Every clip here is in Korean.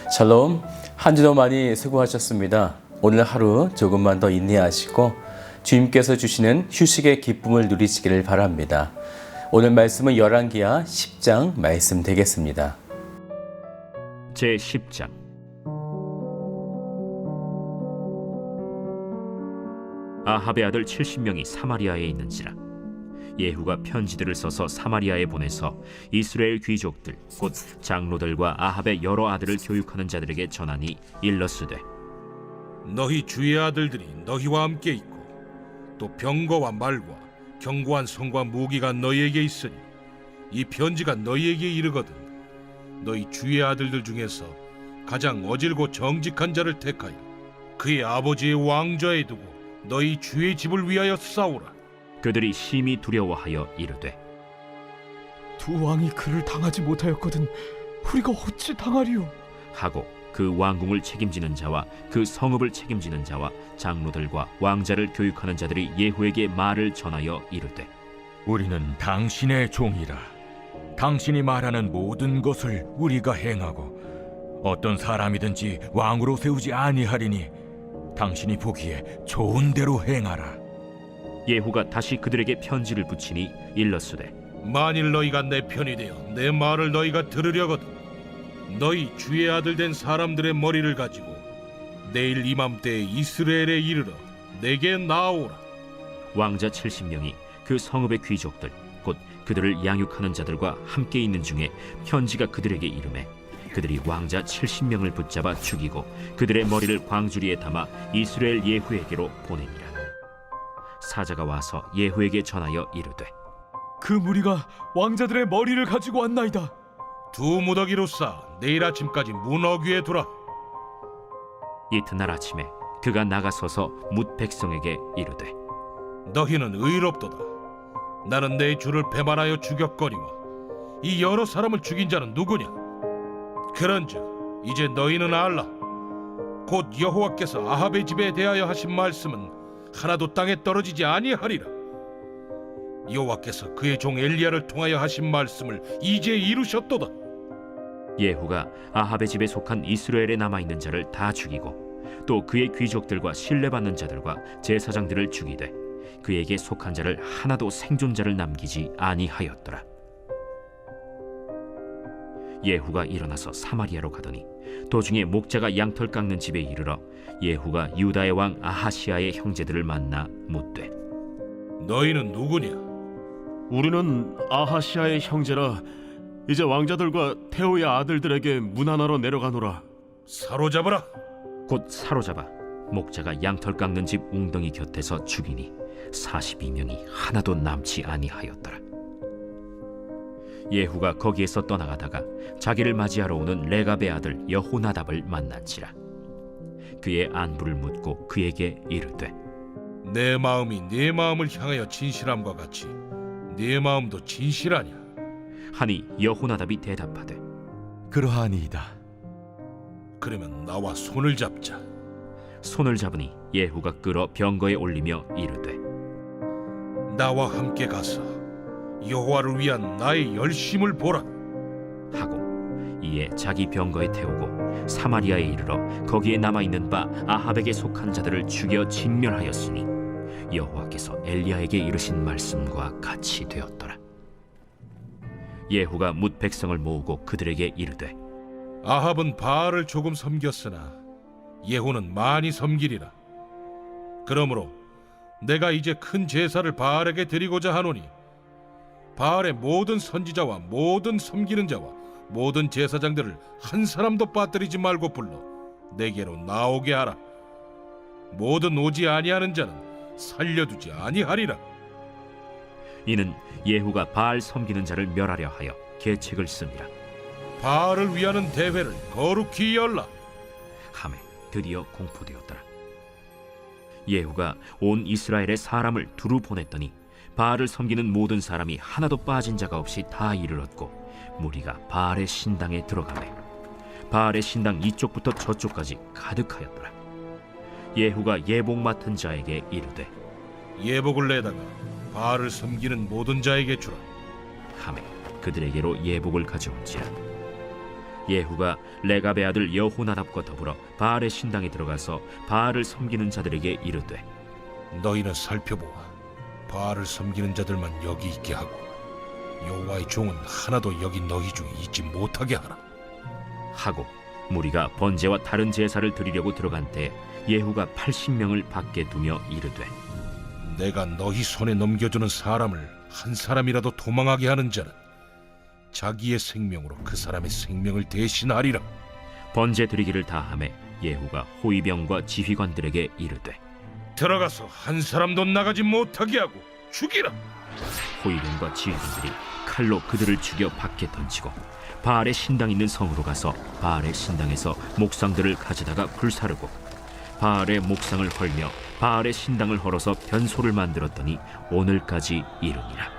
샬롬, 한 주도 많이 수고하셨습니다. 오늘 하루 조금만 더 인내하시고 주님께서 주시는 휴식의 기쁨을 누리시기를 바랍니다. 오늘 말씀은 열왕기하 10장 말씀 되겠습니다. 제10장. 아합의 아들 70명이 사마리아에 있는지라. 예후가 편지들을 써서 사마리아에 보내서 이스라엘 귀족들 곧 장로들과 아합의 여러 아들을 교육하는 자들에게 전하니 일러스되, 너희 주의 아들들이 너희와 함께 있고 또 병거와 말과 견고한 성과 무기가 너희에게 있으니 이 편지가 너희에게 이르거든 너희 주의 아들들 중에서 가장 어질고 정직한 자를 택하여 그의 아버지의 왕좌에 두고 너희 주의 집을 위하여 싸우라. 그들이 심히 두려워하여 이르되, 두 왕이 그를 당하지 못하였거든 우리가 어찌 당하리요? 하고 그 왕궁을 책임지는 자와 그 성읍을 책임지는 자와 장로들과 왕자를 교육하는 자들이 예후에게 말을 전하여 이르되, 우리는 당신의 종이라. 당신이 말하는 모든 것을 우리가 행하고 어떤 사람이든지 왕으로 세우지 아니하리니 당신이 보기에 좋은 대로 행하라. 예후가 다시 그들에게 편지를 붙이니 일러스되, 만일 너희가 내 편이 되어 내 말을 너희가 들으려거든 너희 주의 아들 된 사람들의 머리를 가지고 내일 이맘때에 이스라엘에 이르러 내게 나아오라. 왕자 70명이 그 성읍의 귀족들 곧 그들을 양육하는 자들과 함께 있는 중에 편지가 그들에게 이르매 그들이 왕자 70명을 붙잡아 죽이고 그들의 머리를 광주리에 담아 이스라엘 예후에게로 보내니라. 사자가 와서 예후에게 전하여 이르되, 그 무리가 왕자들의 머리를 가지고 왔나이다. 두 무더기로 쌓아 내일 아침까지 문 어귀에 두라. 이튿날 아침에 그가 나가서서 뭇 백성에게 이르되, 너희는 의롭도다. 나는 내 주를 배반하여 죽였거니와 이 여러 사람을 죽인 자는 누구냐? 그런즉 이제 너희는 알라. 곧 여호와께서 아합의 집에 대하여 하신 말씀은 하나도 땅에 떨어지지 아니하리라. 여호와께서 그의 종 엘리야를 통하여 하신 말씀을 이제 이루셨도다. 예후가 아합의 집에 속한 이스라엘에 남아있는 자를 다 죽이고 또 그의 귀족들과 신뢰받는 자들과 제사장들을 죽이되 그에게 속한 자를 하나도 생존자를 남기지 아니하였더라. 예후가 일어나서 사마리아로 가더니 도중에 목자가 양털 깎는 집에 이르러 예후가 유다의 왕 아하시아의 형제들을 만나 묻되, 너희는 누구냐? 우리는 아하시아의 형제라. 이제 왕자들과 태호의 아들들에게 문하나로 내려가노라. 사로잡으라. 곧 사로잡아 목자가 양털 깎는 집 웅덩이 곁에서 죽이니 42명이 하나도 남지 아니하였더라. 예후가 거기에서 떠나가다가 자기를 맞이하러 오는 레갑의 아들 여호나답을 만난지라. 그의 안부를 묻고 그에게 이르되, 내 마음이 네 마음을 향하여 진실함과 같이 네 마음도 진실하냐? 하니 여호나답이 대답하되, 그러하니이다. 그러면 나와 손을 잡자. 손을 잡으니 예후가 끌어 병거에 올리며 이르되, 나와 함께 가서 여호와를 위한 나의 열심을 보라. 하고 이에 자기 병거에 태우고 사마리아에 이르러 거기에 남아있는 바 아합에게 속한 자들을 죽여 진멸하였으니 여호와께서 엘리야에게 이르신 말씀과 같이 되었더라. 예후가 뭇 백성을 모으고 그들에게 이르되, 아합은 바알을 조금 섬겼으나 예후는 많이 섬기리라. 그러므로 내가 이제 큰 제사를 바알에게 드리고자 하노니 바알의 모든 선지자와 모든 섬기는 자와 모든 제사장들을 한 사람도 빠뜨리지 말고 불러 내게로 나오게 하라. 모든 오지 아니하는 자는 살려두지 아니하리라. 이는 예후가 바알 섬기는 자를 멸하려 하여 계책을 씁니다. 바알을 위하는 대회를 거룩히 열라. 하매 드디어 공포되었더라. 예후가 온 이스라엘의 사람을 두루 보냈더니 바알을 섬기는 모든 사람이 하나도 빠진 자가 없이 다 이르렀고 무리가 바알의 신당에 들어가매 바알의 신당 이쪽부터 저쪽까지 가득하였더라. 예후가 예복 맡은 자에게 이르되, 예복을 내다가 바알을 섬기는 모든 자에게 주라. 하매 그들에게로 예복을 가져온지라. 예후가 레갑의 아들 여호나답과 더불어 바알의 신당에 들어가서 바알을 섬기는 자들에게 이르되 너희는 살펴보아 바알을 섬기는 자들만 여기 있게 하고 여호와의 종은 하나도 여기 너희 중에 있지 못하게 하라. 하고 무리가 번제와 다른 제사를 드리려고 들어간 때 예후가 80명을 밖에 두며 이르되 내가 너희 손에 넘겨주는 사람을 한 사람이라도 도망하게 하는 자는 자기의 생명으로 그 사람의 생명을 대신하리라. 번제 드리기를 다하매 예후가 호위병과 지휘관들에게 이르되 들어가서 한 사람도 나가지 못하게 하고 죽이라. 호위병과 지휘관들이 칼로 그들을 죽여 밖에 던지고 바알의 신당 있는 성으로 가서 바알의 신당에서 목상들을 가져다가 불사르고 바알의 목상을 헐며 바알의 신당을 헐어서 변소를 만들었더니 오늘까지 이르니라.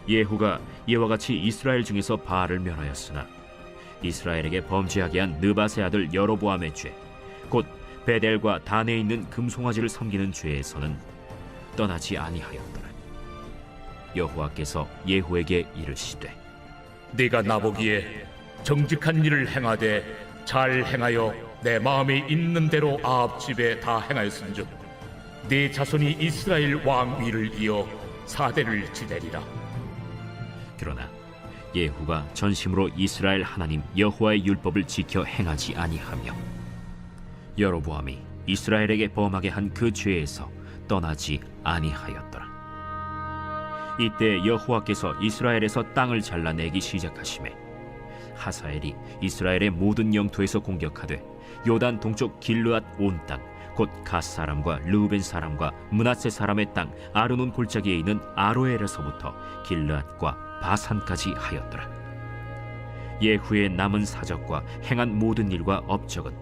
예후가 이와 같이 이스라엘 중에서 바알을 멸하였으나 이스라엘에게 범죄하게 한 느밧의 아들 여로보암의 죄, 곧 베델과 단에 있는 금송아지를 섬기는 죄에서는 떠나지 아니하였더라. 여호와께서 예후에게 이르시되 네가 나보기에 정직한 일을 행하되 잘 행하여 내 마음에 있는 대로 아합 집에 다 행하였은즉 네 자손이 이스라엘 왕 위를 이어 사대를 지내리라. 그러나 예후가 전심으로 이스라엘 하나님 여호와의 율법을 지켜 행하지 아니하며 여로보암이 이스라엘에게 범하게 한 그 죄에서 떠나지 아니하였더라. 이때 여호와께서 이스라엘에서 땅을 잘라내기 시작하시매 하사엘이 이스라엘의 모든 영토에서 공격하되 요단 동쪽 길르앗 온 땅 곧 갓 사람과 르우벤 사람과 므낫세 사람의 땅 아르논 골짜기에 있는 아로엘에서부터 길르앗과 바산까지 하였더라. 예후의 남은 사적과 행한 모든 일과 업적은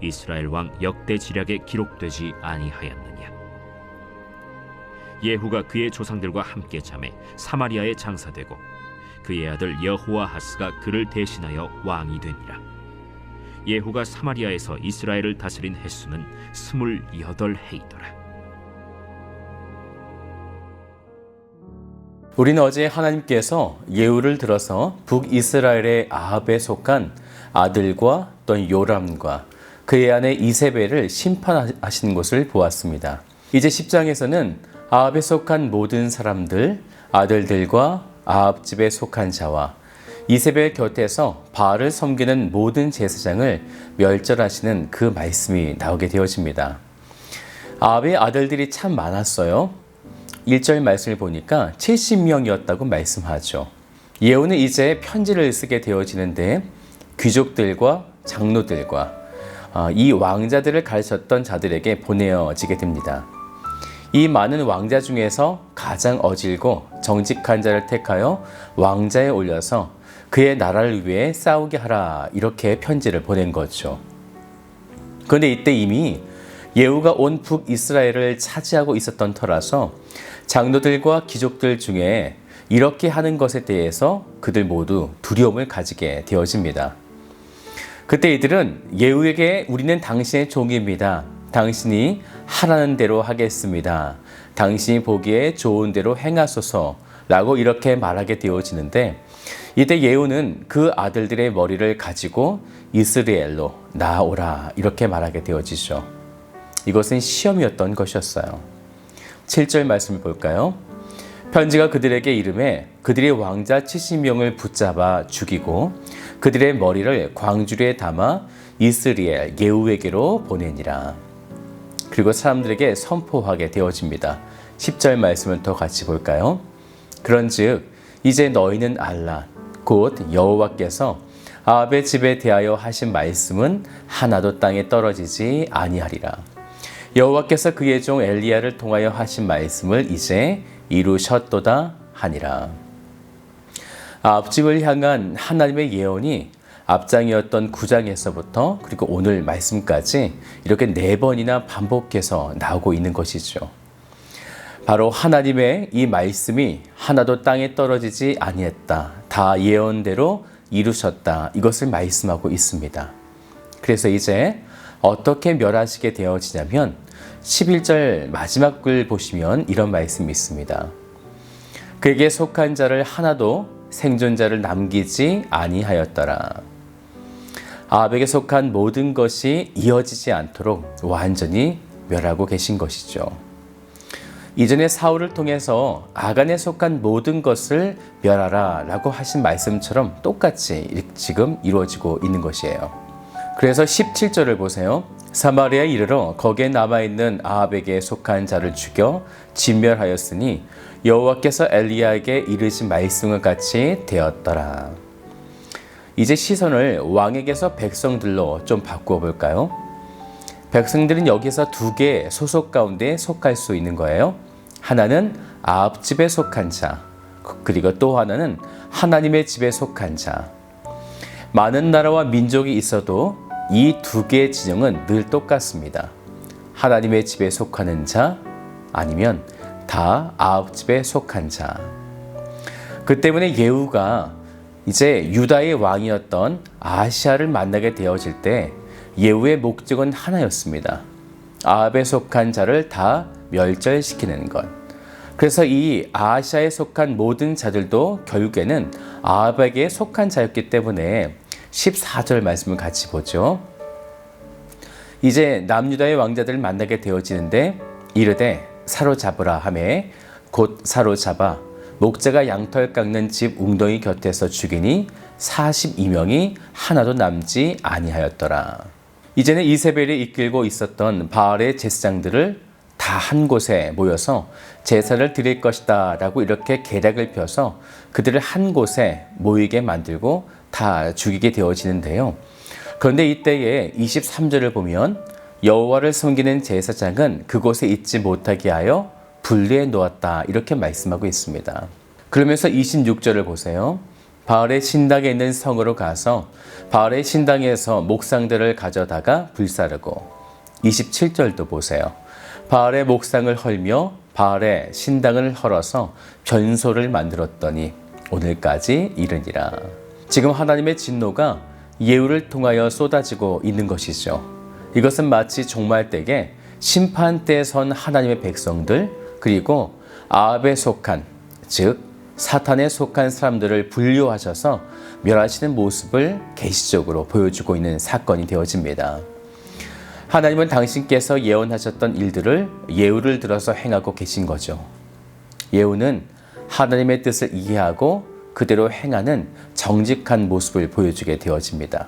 이스라엘 왕 역대 지략에 기록되지 아니하였느냐. 예후가 그의 조상들과 함께 잠에 사마리아에 장사되고 그의 아들 여호아하스가 그를 대신하여 왕이 되니라. 예후가 사마리아에서 이스라엘을 다스린 횟수는 28해이더라. 우리는 어제 하나님께서 예후를 들어서 북이스라엘의 아합에 속한 아들과 또 요람과 그의 아내 이세벨을 심판하시는 것을 보았습니다. 이제 10장에서는 아합에 속한 모든 사람들, 아들들과 아합 집에 속한 자와 이세벨 곁에서 바알을 섬기는 모든 제사장을 멸절하시는 그 말씀이 나오게 되어집니다. 아합의 아들들이 참 많았어요. 1절 말씀을 보니까 70명이었다고 말씀하죠. 예후는 이제 편지를 쓰게 되어지는데 귀족들과 장로들과 이 왕자들을 가르쳤던 자들에게 보내어지게 됩니다. 이 많은 왕자 중에서 가장 어질고 정직한 자를 택하여 왕자에 올려서 그의 나라를 위해 싸우게 하라, 이렇게 편지를 보낸 거죠. 그런데 이때 이미 예후가 온 북이스라엘을 차지하고 있었던 터라서 장로들과 귀족들 중에 이렇게 하는 것에 대해서 그들 모두 두려움을 가지게 되어집니다. 그때 이들은 예후에게 우리는 당신의 종입니다. 당신이 하라는 대로 하겠습니다. 당신이 보기에 좋은 대로 행하소서 라고 이렇게 말하게 되어지는데 이때 예후는 그 아들들의 머리를 가지고 이스라엘로 나아오라 이렇게 말하게 되어지죠. 이것은 시험이었던 것이었어요. 7절 말씀을 볼까요? 편지가 그들에게 이르매 그들이 왕자 70명을 붙잡아 죽이고 그들의 머리를 광주리에 담아 이스라엘 예후에게로 보내니라. 그리고 사람들에게 선포하게 되어집니다. 10절 말씀을 더 같이 볼까요? 그런즉 이제 너희는 알라 곧 여호와께서 아합의 집에 대하여 하신 말씀은 하나도 땅에 떨어지지 아니하리라. 여호와께서 그의 종 엘리야를 통하여 하신 말씀을 이제 이루셨도다 하니라. 아합집을 향한 하나님의 예언이 앞장이었던 9장에서부터 그리고 오늘 말씀까지 이렇게 4번이나 반복해서 나오고 있는 것이죠. 바로 하나님의 이 말씀이 하나도 땅에 떨어지지 아니했다. 다 예언대로 이루셨다. 이것을 말씀하고 있습니다. 그래서 이제 어떻게 멸하시게 되어지냐면 11절 마지막 글 보시면 이런 말씀이 있습니다. 그에게 속한 자를 하나도 생존자를 남기지 아니하였더라. 아합에게 속한 모든 것이 이어지지 않도록 완전히 멸하고 계신 것이죠. 이전에 사울을 통해서 아간에 속한 모든 것을 멸하라 라고 하신 말씀처럼 똑같이 지금 이루어지고 있는 것이에요. 그래서 17절을 보세요. 사마리아에 이르러 거기에 남아있는 아합에게 속한 자를 죽여 진멸하였으니 여호와께서 엘리야에게 이르신 말씀과 같이 되었더라. 이제 시선을 왕에게서 백성들로 좀 바꾸어 볼까요? 백성들은 여기서 두 개의 소속 가운데 속할 수 있는 거예요. 하나는 아합 집에 속한 자, 그리고 또 하나는 하나님의 집에 속한 자. 많은 나라와 민족이 있어도 이 두 개의 진영은 늘 똑같습니다. 하나님의 집에 속하는 자, 아니면 다 아합 집에 속한 자. 그 때문에 예후가 이제 유다의 왕이었던 아하시아를 만나게 되어질 때 예후의 목적은 하나였습니다. 아합에 속한 자를 다 멸절시키는 것. 그래서 이 아하시아에 속한 모든 자들도 결국에는 아합에게 속한 자였기 때문에 14절 말씀을 같이 보죠. 이제 남유다의 왕자들을 만나게 되어지는데 이르되 사로잡으라 하매 곧 사로잡아 목자가 양털 깎는 집 웅덩이 곁에서 죽이니 42명이 하나도 남지 아니하였더라. 이제는 이세벨이 이끌고 있었던 바알의 제사장들을 다 한 곳에 모여서 제사를 드릴 것이다 라고 이렇게 계략을 펴서 그들을 한 곳에 모이게 만들고 다 죽이게 되어지는데요. 그런데 이때에 23절을 보면 여호와를 섬기는 제사장은 그곳에 있지 못하게 하여 분리해 놓았다 이렇게 말씀하고 있습니다. 그러면서 26절을 보세요. 바알의 신당에 있는 성으로 가서 바알의 신당에서 목상들을 가져다가 불사르고 27절도 보세요. 바알의 목상을 헐며 바알의 신당을 헐어서 변소를 만들었더니 오늘까지 이르니라. 지금 하나님의 진노가 예후를 통하여 쏟아지고 있는 것이죠. 이것은 마치 종말 때에 심판 때에 선 하나님의 백성들 그리고 아합에 속한 즉 사탄에 속한 사람들을 분류하셔서 멸하시는 모습을 계시적으로 보여주고 있는 사건이 되어집니다. 하나님은 당신께서 예언하셨던 일들을 예후를 들어서 행하고 계신 거죠. 예후는 하나님의 뜻을 이해하고 그대로 행하는 정직한 모습을 보여주게 되어집니다.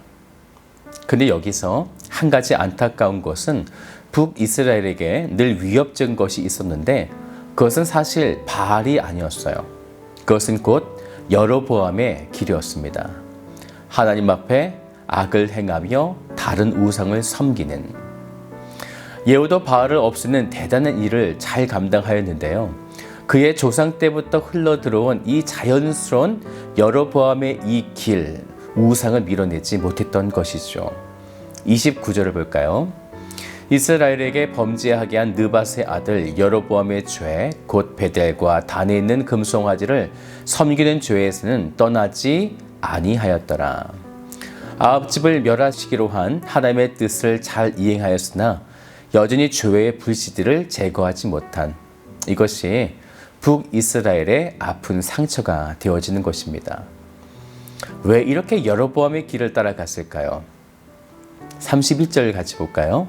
근데 여기서 한 가지 안타까운 것은 북이스라엘에게 늘 위협적인 것이 있었는데 그것은 사실 바알이 아니었어요. 그것은 곧 여로보암의 길이었습니다. 하나님 앞에 악을 행하며 다른 우상을 섬기는. 예후도 바알을 없애는 대단한 일을 잘 감당하였는데요. 그의 조상 때부터 흘러들어온 이 자연스러운 여로보암의 이 길, 우상을 밀어내지 못했던 것이죠. 29절을 볼까요? 이스라엘에게 범죄하게 한 느밧의 아들 여로보암의 죄, 곧 베델과 단에 있는 금송아지를 섬기는 죄에서는 떠나지 아니하였더라. 아합 집을 멸하시기로 한 하나님의 뜻을 잘 이행하였으나 여전히 죄의 불씨들을 제거하지 못한 이것이 북이스라엘의 아픈 상처가 되어지는 것입니다. 왜 이렇게 여로보암의 길을 따라갔을까요? 31절 같이 볼까요?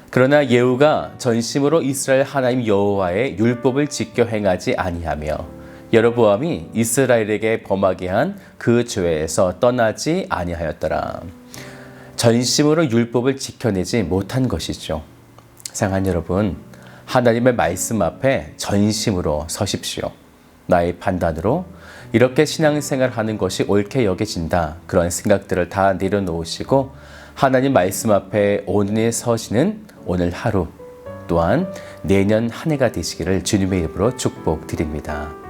그러나 예후가 전심으로 이스라엘 하나님 여호와의 율법을 지켜 행하지 아니하며 여로보암이 이스라엘에게 범하게 한 그 죄에서 떠나지 아니하였더라. 전심으로 율법을 지켜내지 못한 것이죠. 사랑하는 여러분, 하나님의 말씀 앞에 전심으로 서십시오. 나의 판단으로 이렇게 신앙생활하는 것이 옳게 여겨진다. 그런 생각들을 다 내려놓으시고 하나님 말씀 앞에 온전히 서시는 오늘 하루 또한 내년 한 해가 되시기를 주님의 이름으로 축복드립니다.